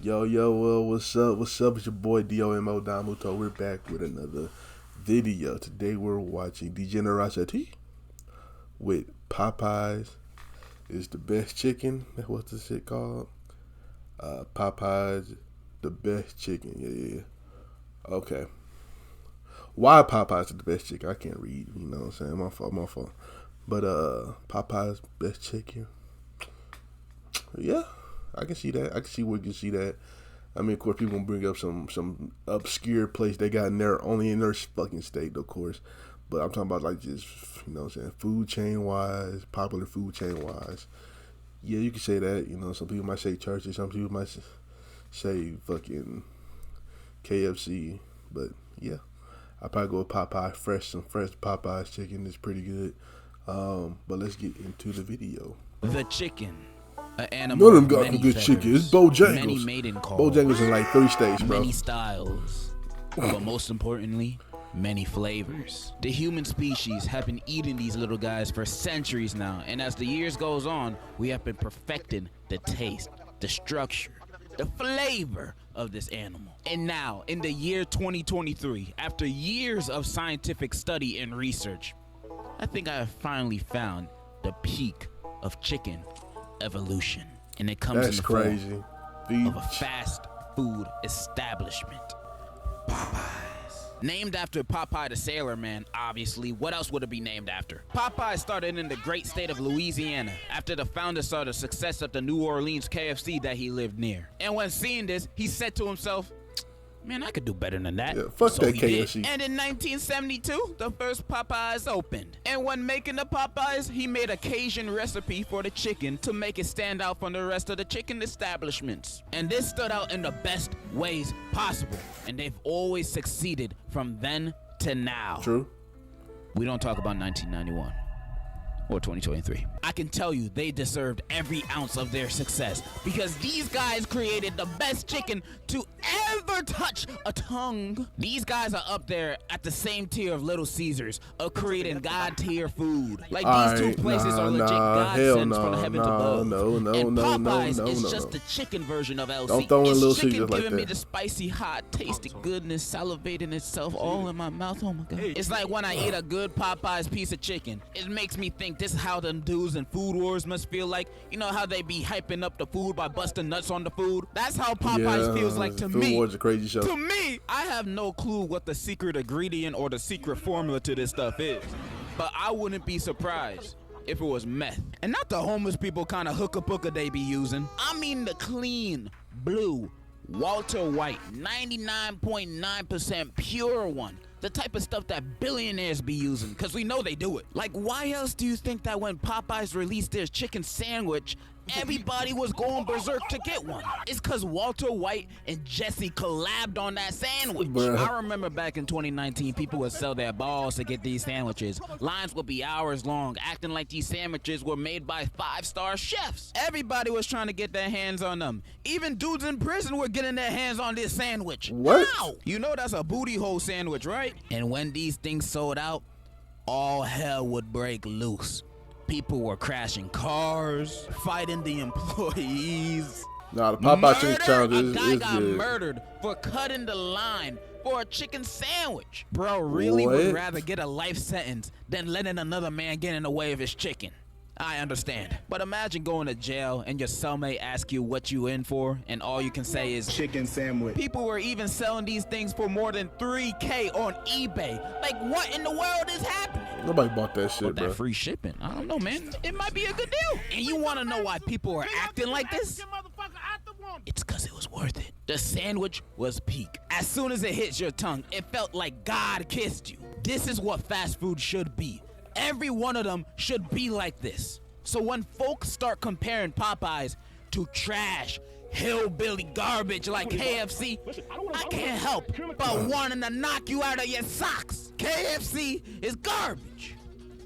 What's up? What's up? It's your boy Domuto. We're back with another video. Today we're watching Degenerocity with Popeyes. Is the best chicken. What's the shit called? Popeyes, the best chicken. Yeah. Okay. Why Popeyes is the best chicken? I can't read. You know what I'm saying? My fault. But Popeyes best chicken. Yeah. I can see that. I can see where you can see that. I mean, of course, people gonna bring up some obscure place they got in there, only in their fucking state, of course. But I'm talking about like just, you know what I'm saying, food chain wise, popular food chain wise. Yeah, you can say that. You know, some people might say churches, some people might say fucking KFC. But yeah, I probably go with Popeye. Some fresh Popeyes chicken is pretty good. But let's get into the video. The chicken. An animal. None of them got some good chicken. It's Bojangles. Many mating calls. Bojangles in like 3 states, bro. Many styles. But most importantly, many flavors. The human species have been eating these little guys for centuries now, and as the years goes on, we have been perfecting the taste, the structure, the flavor of this animal. And now, in the year 2023, after years of scientific study and research, I think I have finally found the peak of chicken evolution, and it comes in the form of a fast food establishment, Popeyes. Named after Popeye the Sailor Man, obviously. What else would it be named after? Popeye started in the great state of Louisiana after the founder saw the success of the New Orleans KFC that he lived near. And when seeing this, he said to himself, man, I could do better than that. Yeah, fuck so that KFC. Did. And in 1972, the first Popeyes opened. And when making the Popeyes, he made a Cajun recipe for the chicken to make it stand out from the rest of the chicken establishments. And this stood out in the best ways possible. And they've always succeeded from then to now. True. We don't talk about 1991. Or 2023. I can tell you they deserved every ounce of their success because these guys created the best chicken to ever touch a tongue. These guys are up there at the same tier of Little Caesars of creating God tier food. Like these two places are legit godsends from the heavens above. And Popeyes is just the chicken version of LC. Don't throw in Little Caesars like that. Giving me the spicy, hot, tasty goodness, salivating itself all in my mouth. Oh my God. It's like when I eat a good Popeyes piece of chicken, it makes me think this is how them dudes in Food Wars must feel like. You know how they be hyping up the food by busting nuts on the food? That's how Popeyes feels like to me. Food Wars is a crazy show. To me, I have no clue what the secret ingredient or the secret formula to this stuff is. But I wouldn't be surprised if it was meth. And not the homeless people kind of hooka-pooka they be using. I mean the clean, blue, Walter White, 99.9% pure one. The type of stuff that billionaires be using, because we know they do it. Like, why else do you think that when Popeyes released their chicken sandwich, everybody was going berserk to get one? It's because Walter White and Jesse collabed on that sandwich. Bruh. I remember back in 2019, people would sell their balls to get these sandwiches. Lines would be hours long, acting like these sandwiches were made by 5-star chefs. Everybody was trying to get their hands on them. Even dudes in prison were getting their hands on this sandwich. What? Ow! You know that's a booty hole sandwich, right? And when these things sold out, all hell would break loose. People were crashing cars, fighting the employees. Nah, the Popeye chicken challenge is good. A guy got good. murdered for cutting the line for a chicken sandwich. Bro really would rather get a life sentence than letting another man get in the way of his chicken. I understand. But imagine going to jail and your cellmate asks you what you in for, and all you can say is chicken sandwich. People were even selling these things for more than $3,000 on eBay. Like, what in the world is happening? Nobody bought that shit, bro. That free shipping. I don't know, man. It might be a good deal. And you want to know why people are acting like this? It's because it was worth it. The sandwich was peak. As soon as it hits your tongue, it felt like God kissed you. This is what fast food should be. Every one of them should be like this. So when folks start comparing Popeyes to trash, hillbilly garbage like KFC, I can't help but wanting to knock you out of your socks. KFC is garbage.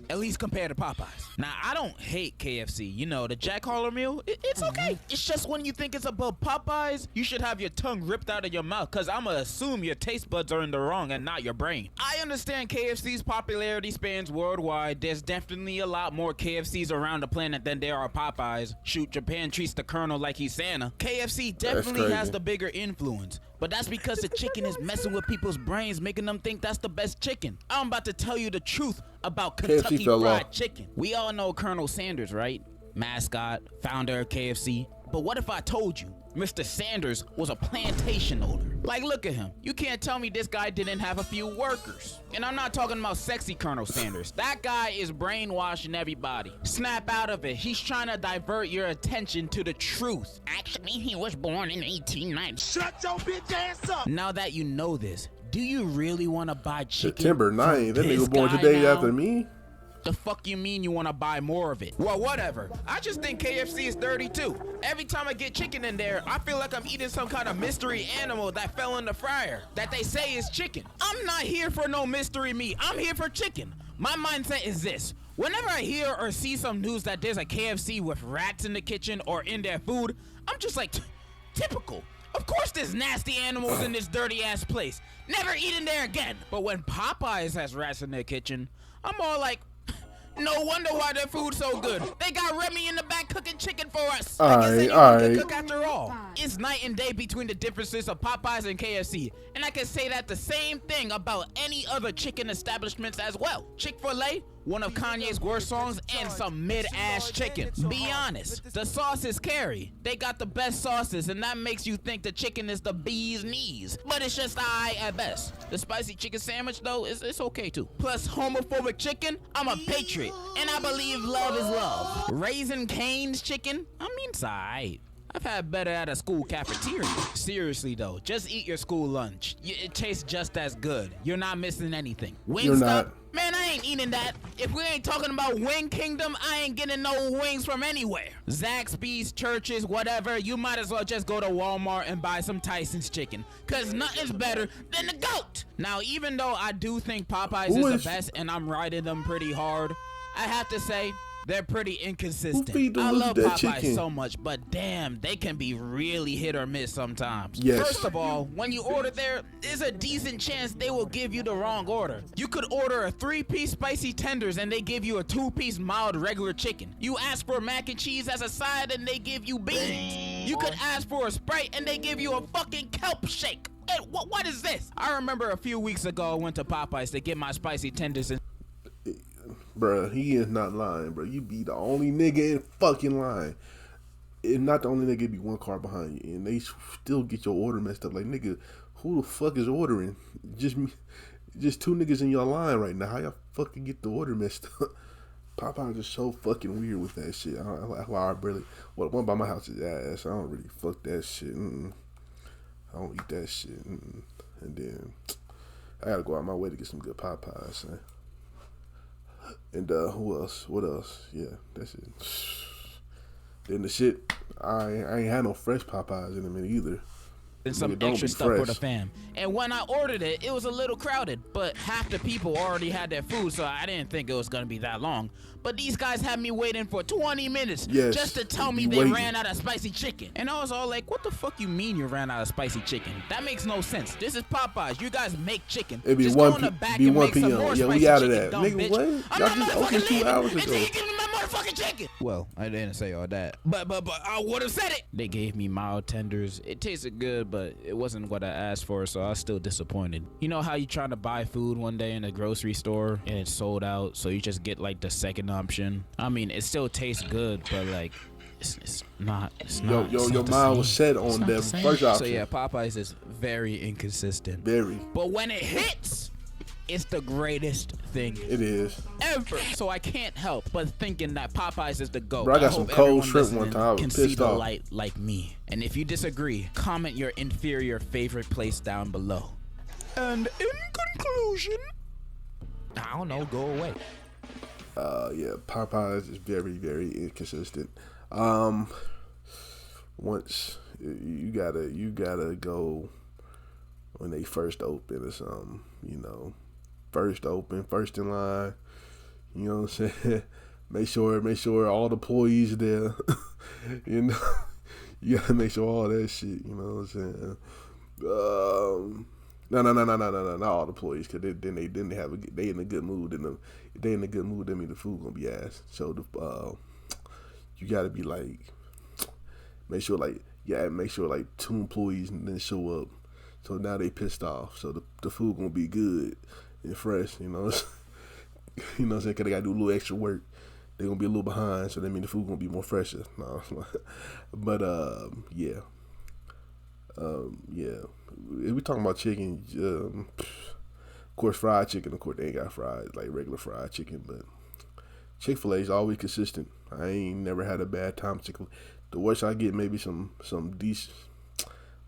At least compared to Popeyes. Now, I don't hate KFC. You know, the Jack Harlow meal, it's okay. It's just when you think it's above Popeyes, you should have your tongue ripped out of your mouth, because I'm going to assume your taste buds are in the wrong and not your brain. I understand KFC's popularity spans worldwide. There's definitely a lot more KFCs around the planet than there are Popeyes. Shoot, Japan treats the Colonel like he's Santa. KFC definitely has the bigger influence. But that's because the chicken is messing with people's brains, making them think that's the best chicken. I'm about to tell you the truth about Kentucky Fried Chicken. We all know Colonel Sanders, right? Mascot, founder of KFC. But what if I told you Mr. Sanders was a plantation owner? Like, look at him. You can't tell me this guy didn't have a few workers. And I'm not talking about sexy Colonel Sanders. That guy is brainwashing everybody. Snap out of it. He's trying to divert your attention to the truth. Actually, he was born in 1890. Shut your bitch ass up. Now that you know this, do you really want to buy chicken? September 9th. That nigga born today after me. The fuck you mean you want to buy more of it? Well, whatever. I just think KFC is dirty too. Every time I get chicken in there, I feel like I'm eating some kind of mystery animal that fell in the fryer that they say is chicken. I'm not here for no mystery meat. I'm here for chicken. My mindset is this. Whenever I hear or see some news that there's a KFC with rats in the kitchen or in their food, I'm just like, typical. Of course there's nasty animals in this dirty ass place. Never eat in there again. But when Popeyes has rats in their kitchen, I'm all like, no wonder why their food's so good. They got Remy in the back cooking chicken for us. I guess anyone can cook after all. It's night and day between the differences of Popeyes and KFC. And I can say that the same thing about any other chicken establishments as well. Chick-fil-A, one of Kanye's worst songs, and some mid-ass chicken. Be honest, the sauces carry. They got the best sauces, and that makes you think the chicken is the bee's knees. But it's just alright at best. The spicy chicken sandwich, though, it's okay too. Plus, homophobic chicken, I'm a patriot, and I believe love is love. Raising Cane's chicken, I mean, it's alright. I've had better at a school cafeteria. Seriously though, just eat your school lunch. It tastes just as good. You're not missing anything. Wingstop, man, I ain't eating that. If we ain't talking about Wing Kingdom, I ain't getting no wings from anywhere. Zaxby's, Churches, whatever, you might as well just go to Walmart and buy some Tyson's chicken, cause nothing's better than the GOAT. Now, even though I do think Popeyes is the best and I'm riding them pretty hard, I have to say, they're pretty inconsistent. I love Popeyes so much, but damn, they can be really hit or miss sometimes. Yes. First of all, when you order there, there's a decent chance they will give you the wrong order. You could order a 3-piece spicy tenders and they give you a 2-piece mild regular chicken. You ask for mac and cheese as a side and they give you beans. You could ask for a Sprite and they give you a fucking kelp shake. Hey, what is this? I remember a few weeks ago I went to Popeyes to get my spicy tenders and bruh, he is not lying, bro. You be the only nigga in fucking line. And not the only nigga, be one car behind you. And they still get your order messed up. Like, nigga, who the fuck is ordering? Just 2 niggas in your line right now. How y'all fucking get the order messed up? Popeyes is so fucking weird with that shit. I barely, one by my house is ass. I don't really fuck that shit. I don't eat that shit. And then I gotta go out my way to get some good Popeyes, man. And who else? What else? Yeah, that's it. Then the shit, I ain't had no fresh Popeyes in a minute either. And some extra stuff for the fam. And when I ordered it, it was a little crowded, but half the people already had their food, so I didn't think it was gonna be that long. But these guys had me waiting for 20 minutes just to tell me they ran out of spicy chicken. And I was all like, what the fuck you mean you ran out of spicy chicken? That makes no sense. This is Popeyes. You guys make chicken. It'd be just 1 go in the back and make some more spicy we out of chicken, that. Nigga, what? Y'all just opened 2 hours ago. Until you give me my motherfucking chicken. Well, I didn't say all that. But I would have said it. They gave me mild tenders. It tasted good, but it wasn't what I asked for, so I was still disappointed. You know how you trying to buy food one day in a grocery store and it's sold out, so you just get like the second option? I mean, it still tastes good, but like, it's not. Your mind was set on the first option. So yeah, Popeyes is very inconsistent. Very. But when it hits, it's the greatest thing it is ever. So I can't help but thinking that Popeyes is the GOAT. Bro, I got some cold shrimp one time. I was can see pissed the off. light like me. And if you disagree, comment your inferior favorite place down below. And in conclusion, I don't know, go away. Yeah, Popeyes is very, very inconsistent. Once you gotta go when they first open or something, you know, first in line, You know what I'm saying? Make sure all the employees are there. You know, you gotta make sure all that shit. You know what I'm saying? No, not all the employees, cause then they have they in a good mood. If they in a good mood, that mean the food gonna be ass. So you gotta be like, make sure like two employees didn't show up. So now they pissed off. So the food gonna be good and fresh. You know, you know what I'm saying? Cause they gotta do a little extra work. They're gonna be a little behind, so that means the food gonna be more fresher. No, but yeah, yeah. If we talking about chicken, of course, fried chicken. Of course, they ain't got fried like regular fried chicken, but Chick-fil-A is always consistent. I ain't never had a bad time with Chick-fil-A. The worst I get maybe some decent,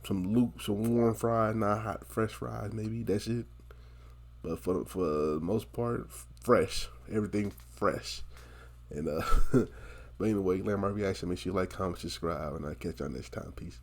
some warm fries, not hot, fresh fries. Maybe that's it. But for the most part, fresh. Everything fresh. And but anyway, land my reaction. Make sure you like, comment, subscribe, and I'll catch y'all next time. Peace.